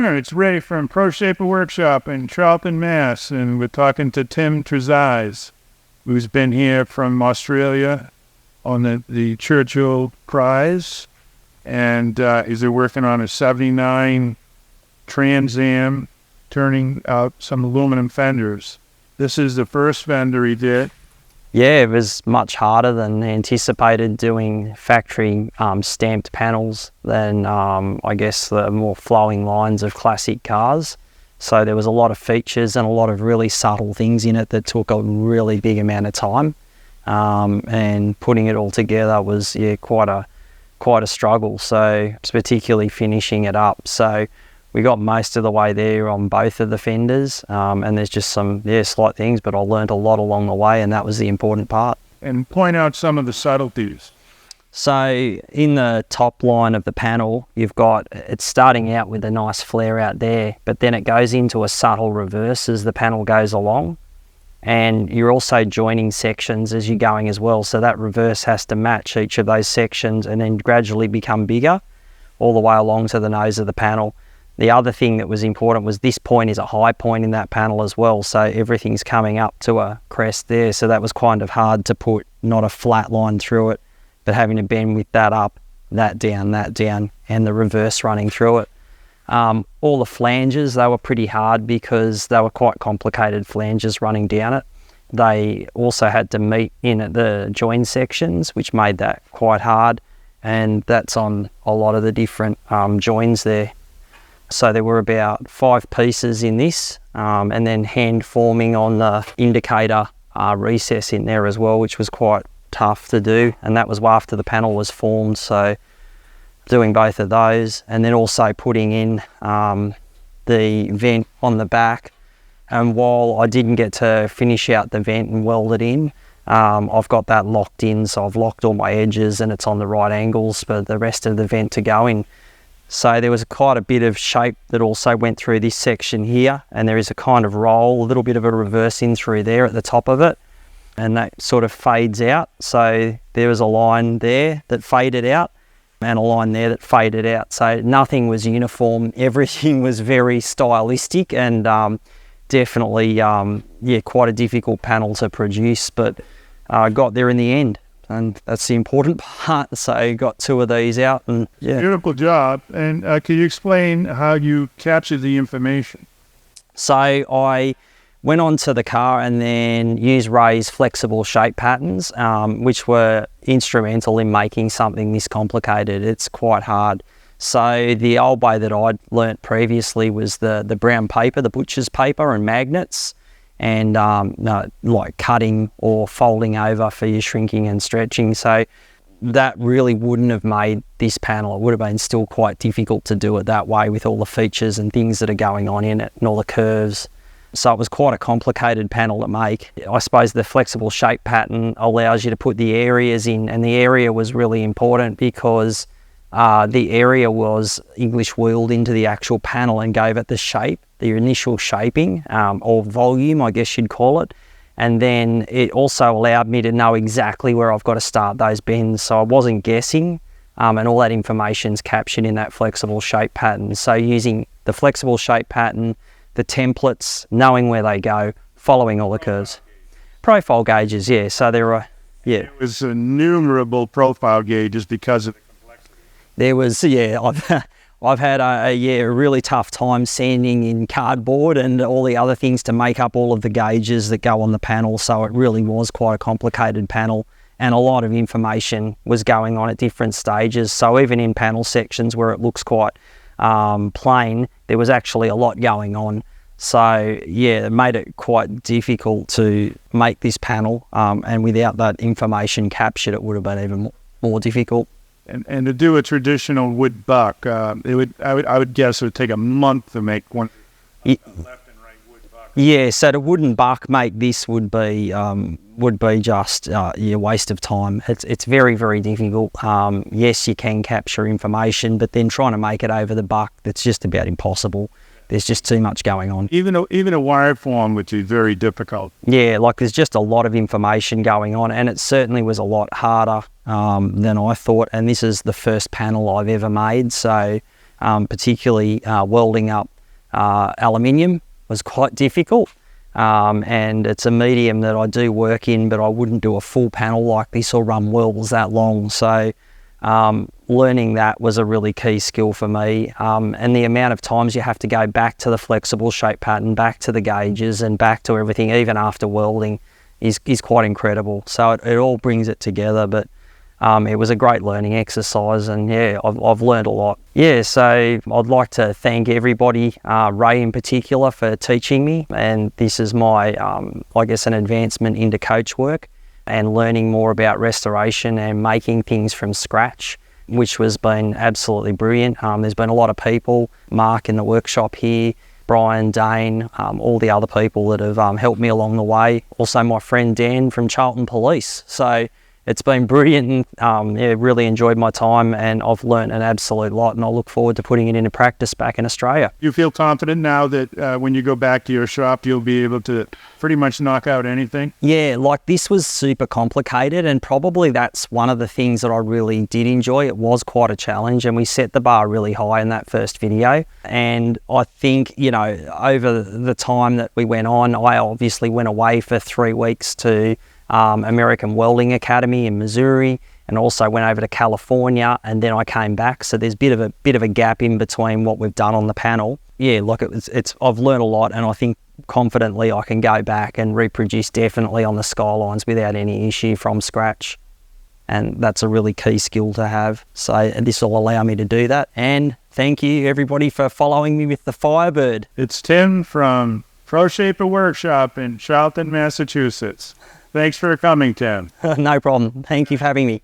Center. It's Ray from Pro Shaper Workshop in Charlton, Mass. And we're talking to Tim Trezise, who's been here from Australia on the Churchill Prize. And he's working on a 79 Trans Am, turning out some aluminum fenders. This is the first fender he did. Yeah, it was much harder than anticipated doing factory stamped panels than I guess the more flowing lines of classic cars. So there was a lot of features and a lot of really subtle things in it that took a really big amount of time. And putting it all together was quite a struggle. So it's particularly finishing it up. So we got most of the way there on both of the fenders, and there's just some slight things, but I learned a lot along the way, and that was the important part. And point out some of the subtleties. So in the top line of the panel, it's starting out with a nice flare out there, but then it goes into a subtle reverse as the panel goes along, and you're also joining sections as you're going as well, so that reverse has to match each of those sections and then gradually become bigger all the way along to the nose of the panel. The other thing that was important was this point is a high point in that panel as well, so everything's coming up to a crest there, so that was kind of hard to put not a flat line through it, but having to bend with that up, that down, and the reverse running through it. All the flanges, they were pretty hard because they were quite complicated flanges running down it. They also had to meet in at the join sections, which made that quite hard, and that's on a lot of the different joins there. So there were about 5 pieces in this, and then hand forming on the indicator recess in there as well, which was quite tough to do, and that was after the panel was formed, so doing both of those, and then also putting in the vent on the back. And while I didn't get to finish out the vent and weld it in, I've got that locked in, so I've locked all my edges and it's on the right angles for the rest of the vent to go in. So there was quite a bit of shape that also went through this section here, and there is a kind of roll, a little bit of a reverse in through there at the top of it, and that sort of fades out. So there was a line there that faded out and a line there that faded out. So nothing was uniform, everything was very stylistic, and definitely quite a difficult panel to produce, but I got there in the end. And that's the important part. So got 2 of these out, and Beautiful job. And can you explain how you captured the information? So I went onto the car and then used Ray's flexible shape patterns, which were instrumental in making something this complicated. It's quite hard. So the old way that I'd learnt previously was the brown paper, the butcher's paper and magnets, and like cutting or folding over for your shrinking and stretching. So that really wouldn't have made this panel. It would have been still quite difficult to do it that way with all the features and things that are going on in it and all the curves. So it was quite a complicated panel to make. I suppose the flexible shape pattern allows you to put the areas in, and the area was really important because the area was English wheeled into the actual panel and gave it the shape, the initial shaping, or volume, I guess you'd call it. And then it also allowed me to know exactly where I've got to start those bends, so I wasn't guessing, and all that information's captured in that flexible shape pattern. So using the flexible shape pattern, the templates, knowing where they go, following all the curves. Profile gauges, yeah, so there are, yeah. It was innumerable profile gauges because of the complexity. There was, I've had a really tough time sanding in cardboard and all the other things to make up all of the gauges that go on the panel, so it really was quite a complicated panel, and a lot of information was going on at different stages. So even in panel sections where it looks quite plain, there was actually a lot going on. So yeah, it made it quite difficult to make this panel, and without that information captured, it would have been even more difficult. And to do a traditional wood buck, I would guess it would take a month to make one left and right wood buck. Yeah, so to wooden buck make this would be just a waste of time. It's very, very difficult. Yes, you can capture information, but then trying to make it over the buck, that's just about impossible. There's just too much going on. Even a wire form would be very difficult. Yeah, like there's just a lot of information going on, and it certainly was a lot harder than I thought. And this is the first panel I've ever made, so particularly welding up aluminium was quite difficult. And it's a medium that I do work in, but I wouldn't do a full panel like this or run welds that long. So learning that was a really key skill for me. And the amount of times you have to go back to the flexible shape pattern, back to the gauges and back to everything, even after welding, is quite incredible. So it all brings it together, but it was a great learning exercise, and yeah, I've learned a lot. Yeah, so I'd like to thank everybody, Ray in particular, for teaching me, and this is my, I guess, an advancement into coach work and learning more about restoration and making things from scratch, which has been absolutely brilliant. There's been a lot of people, Mark in the workshop here, Brian, Dane, all the other people that have helped me along the way. Also my friend Dan from Charlton Police. So it's been brilliant, and yeah, really enjoyed my time, and I've learnt an absolute lot, and I look forward to putting it into practice back in Australia. You feel confident now that when you go back to your shop, you'll be able to pretty much knock out anything? Yeah, like this was super complicated, and probably that's one of the things that I really did enjoy. It was quite a challenge, and we set the bar really high in that first video. And I think, you know, over the time that we went on, I obviously went away for 3 weeks to American Welding Academy in Missouri, and also went over to California, and then I came back. So there's a bit of a gap in between what we've done on the panel. Yeah, like I've learned a lot, and I think confidently I can go back and reproduce definitely on the Skylines without any issue from scratch. And that's a really key skill to have. So this will allow me to do that. And thank you everybody for following me with the Firebird. It's Tim from Pro Shaper Workshop in Charlton, Massachusetts. Thanks for coming, Tim. No problem. Thank you for having me.